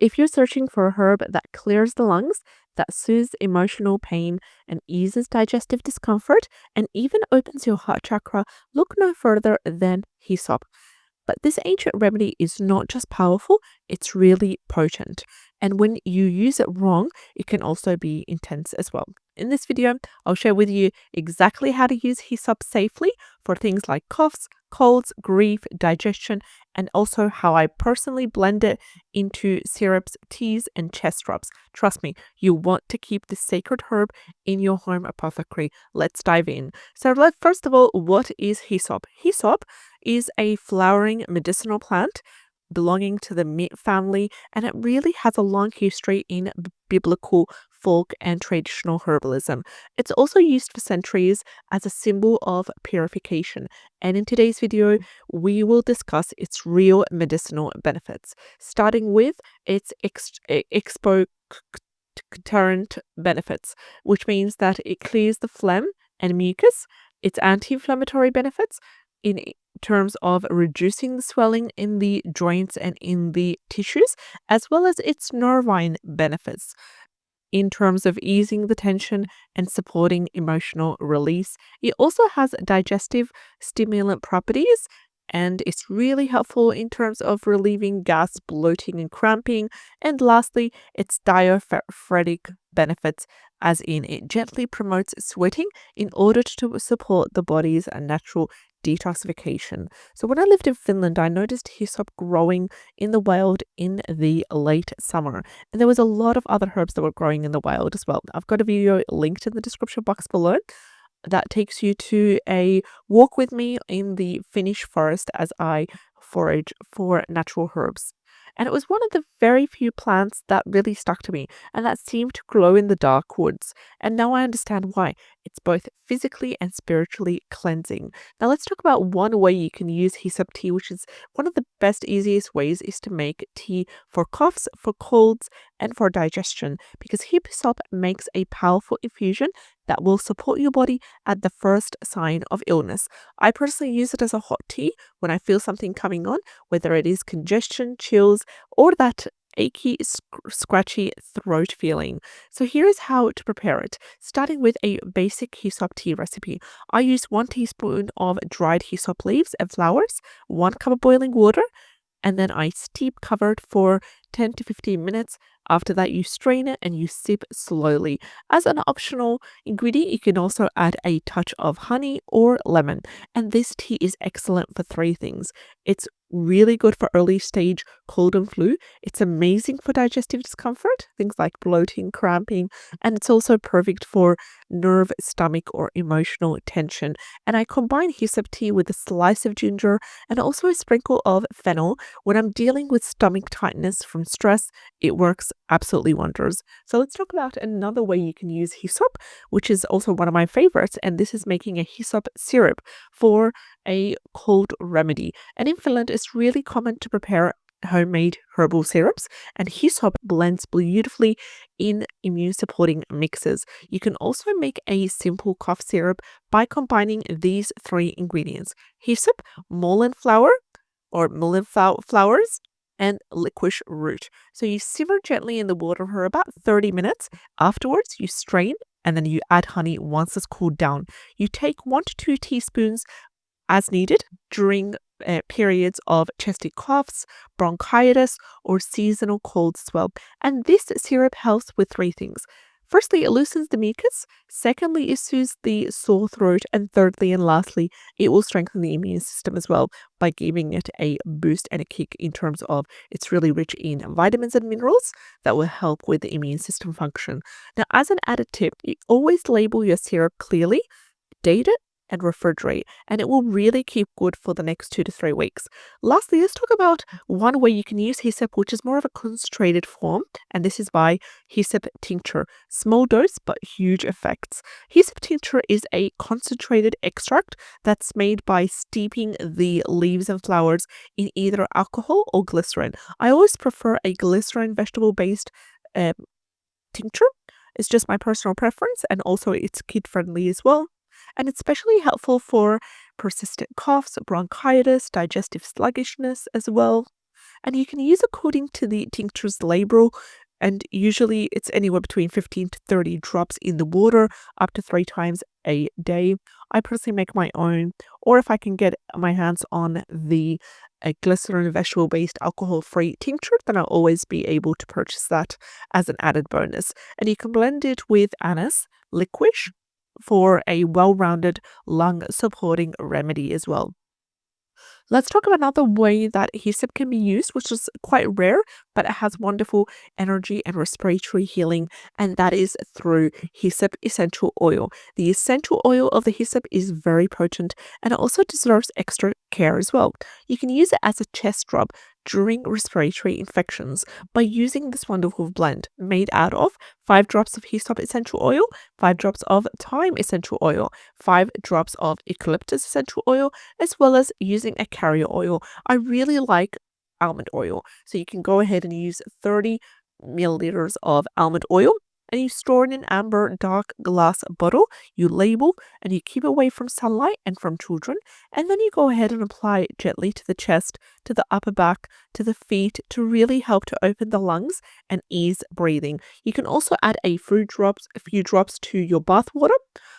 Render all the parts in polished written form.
If you're searching for a herb that clears the lungs, that soothes emotional pain and eases digestive discomfort, and even opens your heart chakra, look no further than hyssop. But this ancient remedy is not just powerful, it's really potent. And when you use it wrong, it can also be intense as well. In this video, I'll share with you exactly how to use hyssop safely for things like coughs, colds, grief, digestion, and also how I personally blend it into syrups, teas, and chest rubs. Trust me, you want to keep this sacred herb in your home apothecary. Let's dive in. So first of all, what is hyssop? Hyssop is a flowering medicinal plant belonging to the mint family, and it really has a long history in biblical, folk, and traditional herbalism. It's also used for centuries as a symbol of purification, and in today's video, we will discuss its real medicinal benefits, starting with its expectorant benefits, which means that it clears the phlegm and mucus, its anti-inflammatory benefits, in terms of reducing the swelling in the joints and in the tissues, as well as its nervine benefits in terms of easing the tension and supporting emotional release. It also has digestive stimulant properties, and it's really helpful in terms of relieving gas, bloating, and cramping. And lastly, its diaphoretic benefits, as in it gently promotes sweating in order to support the body's natural detoxification. So when I lived in Finland, I noticed hyssop growing in the wild in the late summer. And there was a lot of other herbs that were growing in the wild as well. I've got a video linked in the description box below that takes you to a walk with me in the Finnish forest as I forage for natural herbs. And it was one of the very few plants that really stuck to me and that seemed to glow in the dark woods. And now I understand why. It's both physically and spiritually cleansing. Now let's talk about one way you can use hyssop tea, which is one of the best, easiest ways is to make tea for coughs, for colds, and for digestion, because hyssop makes a powerful infusion that will support your body at the first sign of illness. I personally use it as a hot tea when I feel something coming on, whether it is congestion, chills, or that achy, scratchy throat feeling. So here is how to prepare it, starting with a basic hyssop tea recipe. I use 1 teaspoon of dried hyssop leaves and flowers, 1 cup of boiling water, and then I steep covered for 10 to 15 minutes. After that, you strain it and you sip slowly. As an optional ingredient, you can also add a touch of honey or lemon. And this tea is excellent for 3 things. It's really good for early stage cold and flu. It's amazing for digestive discomfort, things like bloating, cramping, and it's also perfect for nerve, stomach, or emotional tension. And I combine hyssop tea with a slice of ginger and also a sprinkle of fennel when I'm dealing with stomach tightness from stress. It works absolutely wonders. So let's talk about another way you can use hyssop, which is also one of my favorites, and this is making a hyssop syrup for a cold remedy. And in Finland, it's really common to prepare homemade herbal syrups, and hyssop blends beautifully in immune supporting mixes. You can also make a simple cough syrup by combining these 3 ingredients: hyssop, mullein flower or mullein flowers, and licorice root. So you simmer gently in the water for about 30 minutes. Afterwards, you strain and then you add honey once it's cooled down. You take 1 to 2 teaspoons as needed during periods of chesty coughs, bronchitis, or seasonal colds as well. And this syrup helps with 3 things. Firstly, it loosens the mucus. Secondly, it soothes the sore throat. And thirdly and lastly, it will strengthen the immune system as well by giving it a boost and a kick in terms of it's really rich in vitamins and minerals that will help with the immune system function. Now, as an added tip, you always label your syrup clearly, date it, and refrigerate, and it will really keep good for the next 2 to 3 weeks. Lastly, let's talk about one way you can use hyssop, which is more of a concentrated form, and this is by hyssop tincture. Small dose, but huge effects. Hyssop tincture is a concentrated extract that's made by steeping the leaves and flowers in either alcohol or glycerin. I always prefer a glycerin vegetable-based tincture. It's just my personal preference, and also it's kid-friendly as well. And it's especially helpful for persistent coughs, bronchitis, digestive sluggishness as well. and you can use according to the tinctures label. And usually it's anywhere between 15 to 30 drops in the water up to 3 times a day. I personally make my own, or if I can get my hands on the glycerin vegetable-based alcohol-free tincture, then I'll always be able to purchase that as an added bonus. And you can blend it with anise, licorice for a well-rounded lung-supporting remedy as well. Let's talk about another way that hyssop can be used, which is quite rare, but it has wonderful energy and respiratory healing, and that is through hyssop essential oil. The essential oil of the hyssop is very potent, and it also deserves extra care as well. You can use it as a chest rub during respiratory infections by using this wonderful blend made out of 5 drops of hyssop essential oil, 5 drops of thyme essential oil, 5 drops of eucalyptus essential oil, as well as using a carrier oil. I really like almond oil, so you can go ahead and use 30 milliliters of almond oil, and you store in an amber dark glass bottle. You label and you keep away from sunlight and from children, and then you go ahead and apply it gently to the chest, to the upper back, to the feet, to really help to open the lungs and ease breathing. You can also add a few drops to your bath water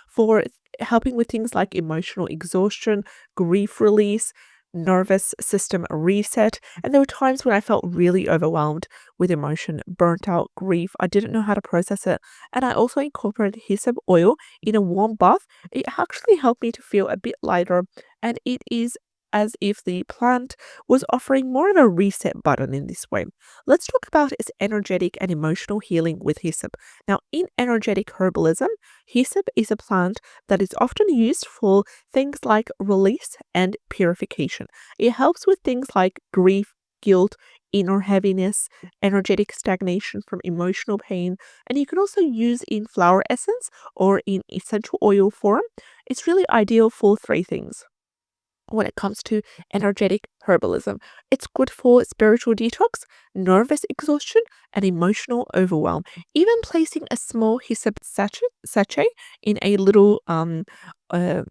for helping with things like emotional exhaustion, grief release, nervous system reset. And there were times when I felt really overwhelmed with emotion, burnt out, grief. I didn't know how to process it, and I also incorporated hyssop oil in a warm bath. It actually helped me to feel a bit lighter, and it is as if the plant was offering more of a reset button in this way. Let's talk about its energetic and emotional healing with hyssop. Now, in energetic herbalism, hyssop is a plant that is often used for things like release and purification. It helps with things like grief, guilt, inner heaviness, energetic stagnation from emotional pain, and you can also use in flower essence or in essential oil form. It's really ideal for 3 things. When it comes to energetic herbalism, it's good for spiritual detox, nervous exhaustion, and emotional overwhelm. Even placing a small hyssop sachet in a little uh,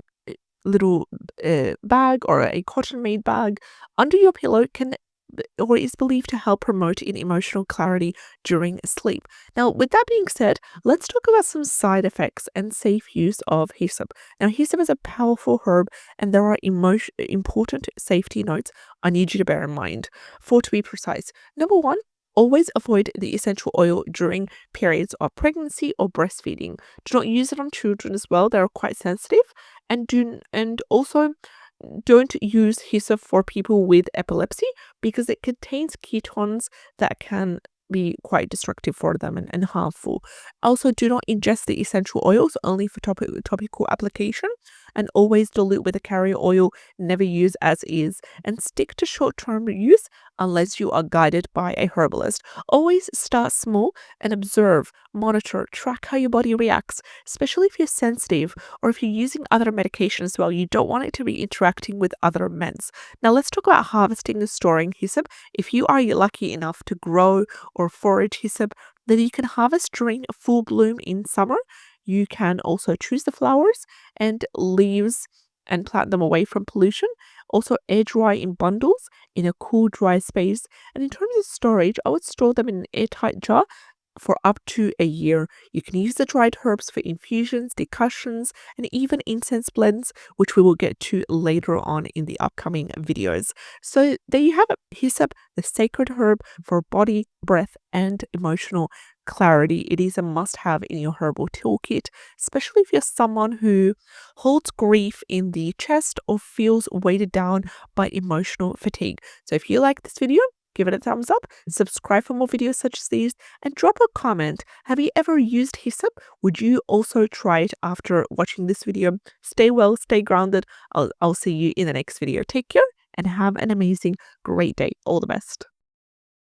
bag or a cotton made bag under your pillow can or is believed to help promote in emotional clarity during sleep. Now, with that being said, let's talk about some side effects and safe use of hyssop. Now, hyssop is a powerful herb, and there are important safety notes I need you to bear in mind. To be precise, number 1, always avoid the essential oil during periods of pregnancy or breastfeeding. Do not use it on children as well; they are quite sensitive, and also don't use hyssop for people with epilepsy because it contains ketones that can be quite destructive for them and harmful. Also, do not ingest the essential oils, only for topical application, and always dilute with a carrier oil, never use as is, and stick to short-term use unless you are guided by a herbalist. Always start small and observe, monitor, track how your body reacts, especially if you're sensitive or if you're using other medications as well. You don't want it to be interacting with other meds. Now, let's talk about harvesting and storing hyssop. If you are lucky enough to grow or forage hyssop, then you can harvest during full bloom in summer. You can also choose the flowers and leaves and plant them away from pollution. Also, air dry in bundles in a cool, dry space. And in terms of storage, I would store them in an airtight jar for up to a year. You can use the dried herbs for infusions, decoctions, and even incense blends, which we will get to later on in the upcoming videos. So there you have it, hyssop, the sacred herb for body, breath, and emotional clarity. It is a must-have in your herbal toolkit, especially if you're someone who holds grief in the chest or feels weighted down by emotional fatigue. So if you like this video, give it a thumbs up, subscribe for more videos such as these, and drop a comment. Have you ever used hyssop? Would you also try it after watching this video? Stay well, stay grounded. I'll see you in the next video. Take care and have an amazing, great day. All the best.